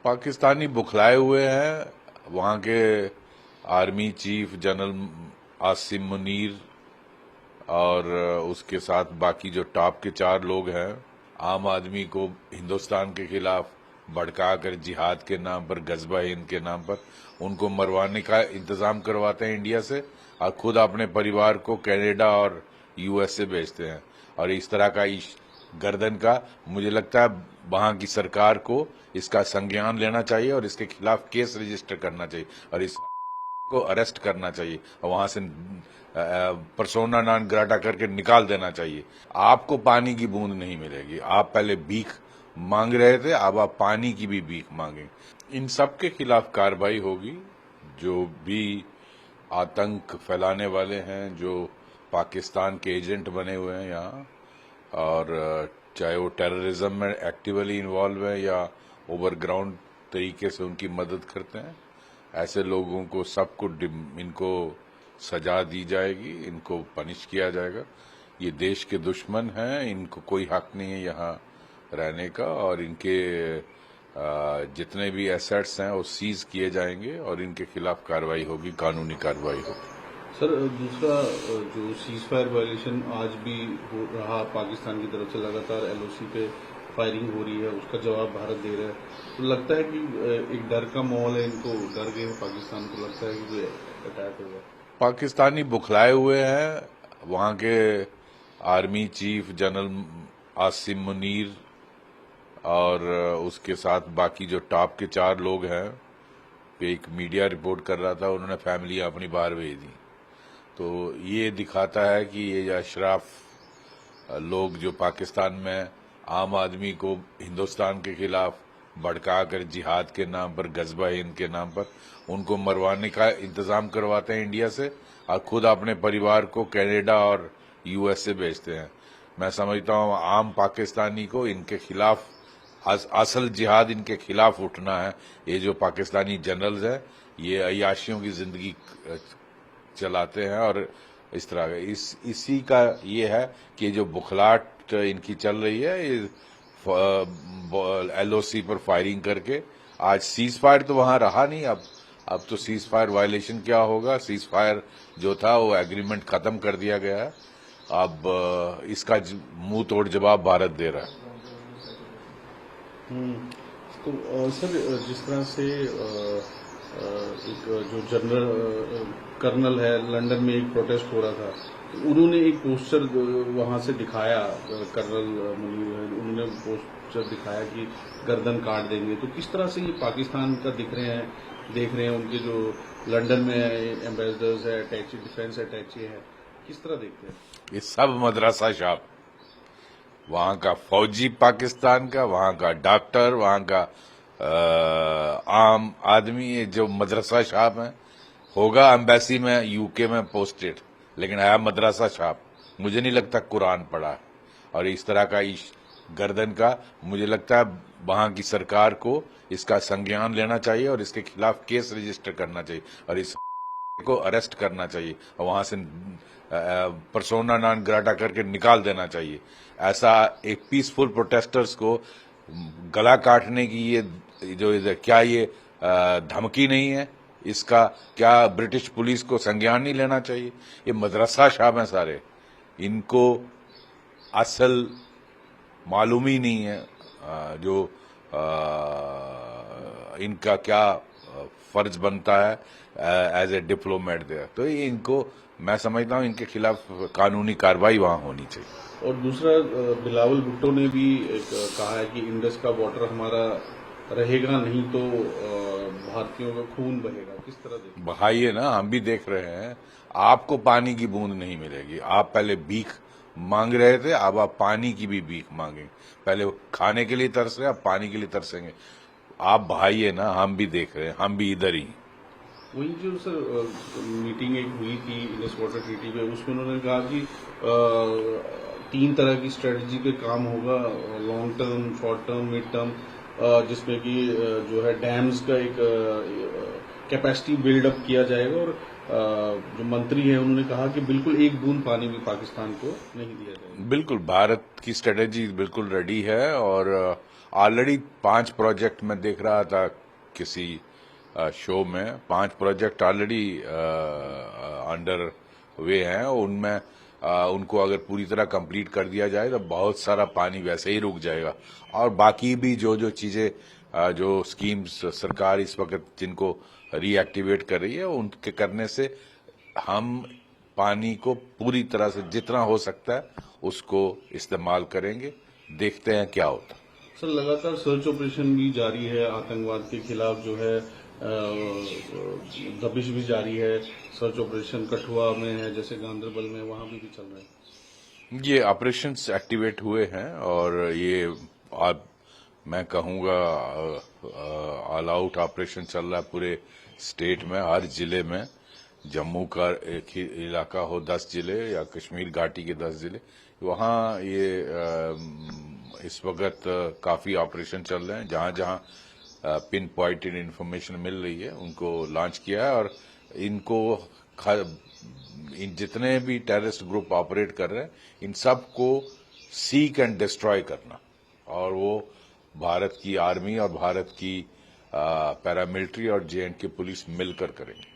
पाकिस्तानी बुखलाए हुए हैं। वहां के army chief general Asim Munir और उसके साथ बाकी जो टॉप के 4 लोग हैं, आम आदमी को हिंदुस्तान के खिलाफ भड़काकर जिहाद के नाम पर, गजबा हिंद के नाम पर उनको मरवाने का इंतजाम करवाते हैं इंडिया से, और खुद अपने परिवार को कनाडा और यूएसए भेजते हैं। और इस तरह का गर्दन का मुझे लगता है वहां की सरकार को इसका संज्ञान लेना चाहिए और इसके खिलाफ केस रजिस्टर करना चाहिए और इस को अरेस्ट करना चाहिए और वहां से पर्सोना नॉन ग्राटा करके निकाल देना चाहिए। आपको पानी की बूंद नहीं मिलेगी। आप पहले भीख मांग रहे थे, अब आप पानी की भी भीख मांगे। इन सब के खिलाफ कार्रवाई होगी। जो भी आतंक फैलाने वाले हैं, जो पाकिस्तान के एजेंट बने हुए हैं यहाँ, और चाहे वो टेररिज्म में एक्टिवली इन्वॉल्व है या ओवरग्राउंड तरीके से उनकी मदद करते हैं, ऐसे लोगों को सबको इनको सजा दी जाएगी, इनको पनिश किया जाएगा। ये देश के दुश्मन हैं, इनको कोई हक नहीं है यहाँ रहने का, और इनके जितने भी एसेट्स हैं वो सीज किए जाएंगे और इनके खिलाफ कार्रवाई होगी, कानूनी कार्रवाई होगी। सर, दूसरा जो सीज फायर वायलेशन आज भी हो रहा, पाकिस्तान की तरफ से लगातार एलओसी पे फायरिंग हो रही है, उसका जवाब भारत दे रहा है, तो लगता है कि एक डर का माहौल है, इनको डर गए हैं पाकिस्तान को, लगता है कि अटैक होगा। पाकिस्तानी बुखलाए हुए हैं। वहां के army chief general Asim Munir और उसके साथ बाकी जो टॉप के 4 लोग हैं, एक मीडिया रिपोर्ट कर रहा था, उन्होंने फैमिली अपनी बाहर भेज दी। तो ये दिखाता है कि ये अशराफ लोग जो पाकिस्तान में आम आदमी को हिंदुस्तान के खिलाफ भड़काकर जिहाद के नाम पर, गजबा हिंद के नाम पर उनको मरवाने का इंतजाम करवाते हैं इंडिया से, और खुद अपने परिवार को कनाडा और यूएसए भेजते हैं। मैं समझता हूं आम पाकिस्तानी को इनके खिलाफ असल जिहाद इनके खिलाफ उठना है। ये जो पाकिस्तानी जनरल्स हैं, ये अय्याशियों की जिंदगी चलाते हैं और इस तरह का इसी का ये है कि जो बुखलाहट इनकी चल रही है, एलओसी पर फायरिंग करके। आज सीज फायर तो वहां रहा नहीं, अब तो सीज फायर वायलेशन क्या होगा। सीज फायर जो था वो एग्रीमेंट खत्म कर दिया गया है। अब इसका मुंह तोड़ जवाब भारत दे रहा है। तो सर, जिस तरह से एक जो जनरल कर्नल है, लंदन में एक प्रोटेस्ट हो रहा था, तो उन्होंने एक पोस्टर वहां से दिखाया, कर्नल मुनीर है, उन्होंने पोस्टर दिखाया कि गर्दन काट देंगे। तो किस तरह से ये पाकिस्तान का देख रहे हैं उनके जो लंदन में एम्बेसडर्स है, अटैची, डिफेंस अटैची है, किस तरह देखते हैं? ये सब मदरसा छाप, वहां का फौजी पाकिस्तान का, वहां का डॉक्टर, वहां का आम आदमी, ये जो मदरसा छाप है, होगा एम्बेसी में यूके में पोस्टेड, लेकिन है मदरसा छाप। मुझे नहीं लगता कुरान पढ़ा है। और इस तरह का गर्दन का मुझे लगता है वहां की सरकार को इसका संज्ञान लेना चाहिए और इसके खिलाफ केस रजिस्टर करना चाहिए और इस को अरेस्ट करना चाहिए और वहां से पर्सोना नॉन ग्राटा करके निकाल देना चाहिए। ऐसा एक पीसफुल प्रोटेस्टर्स को गला काटने की ये जो क्या ये धमकी नहीं है, इसका क्या ब्रिटिश पुलिस को संज्ञान नहीं लेना चाहिए? ये मदरसा शाह हैं सारे, इनको असल मालूम ही नहीं है जो इनका क्या फर्ज बनता है एज ए डिप्लोमेट देयर। तो ये इनको, मैं समझता हूं इनके खिलाफ कानूनी कार्रवाई वहां होनी चाहिए। और दूसरा, बिलावल भुट्टो ने भी कहा है कि इंडस का वाटर हमारा रहेगा, नहीं तो भारतीयों का खून बहेगा। किस तरह देखते? बहाइए ना, हम भी देख रहे हैं। आपको पानी की बूंद नहीं मिलेगी। आप पहले भीख मांग रहे थे, अब आप पानी की भी भीख मांगे। पहले खाने के लिए तरस रहे, अब पानी के लिए तरसेंगे। आप बहाइए ना, हम भी देख रहे हैं, हम भी इधर ही। वही जो सर मीटिंग एक हुई थी इंडस वाटर ट्रीटी पे, उसमें उन्होंने कहा कि 3 तरह की स्ट्रेटजी पे काम होगा, long term, short term, mid term, जिसमें कि जो है डैम्स का एक कैपेसिटी बिल्डअप किया जाएगा। और जो मंत्री हैं उन्होंने कहा कि बिल्कुल एक बूंद पानी भी पाकिस्तान को नहीं दिया जाएगा। बिल्कुल, भारत की स्ट्रेटेजी बिल्कुल रेडी है और ऑलरेडी 5 प्रोजेक्ट मैं देख रहा था किसी शो में, 5 प्रोजेक्ट ऑलरेडी अंडर वे हैं। उनमें उनको अगर पूरी तरह कंप्लीट कर दिया जाए तो बहुत सारा पानी वैसे ही रुक जाएगा। और बाकी भी जो जो चीजें जो स्कीम्स सरकार इस वक्त जिनको रीएक्टिवेट कर रही है, उनके करने से हम पानी को पूरी तरह से जितना हो सकता है उसको इस्तेमाल करेंगे। देखते हैं क्या होता है। सर, लगातार सर्च ऑपरेशन भी जारी है, आतंकवाद के खिलाफ जो है दबिश भी जारी है। सर्च ऑपरेशन कठुआ में है, जैसे गांधरबल में, वहां भी चल रहा है। ये ऑपरेशंस एक्टिवेट हुए हैं और ये मैं कहूँगा ऑल आउट ऑपरेशन चल रहा है पूरे स्टेट में, हर जिले में। जम्मू का एक ही इलाका हो 10 जिले या कश्मीर घाटी के 10 जिले, वहाँ ये इस वक्त काफी ऑपरेशन चल रहे हैं। जहां जहां पिन पॉइंटेड इन्फॉर्मेशन मिल रही है उनको लॉन्च किया है। और इनको इन जितने भी टेररिस्ट ग्रुप ऑपरेट कर रहे हैं, इन सब को सीक एंड डिस्ट्रॉय करना, और वो भारत की आर्मी और भारत की पैरामिलिट्री और JNK पुलिस मिलकर करेंगे।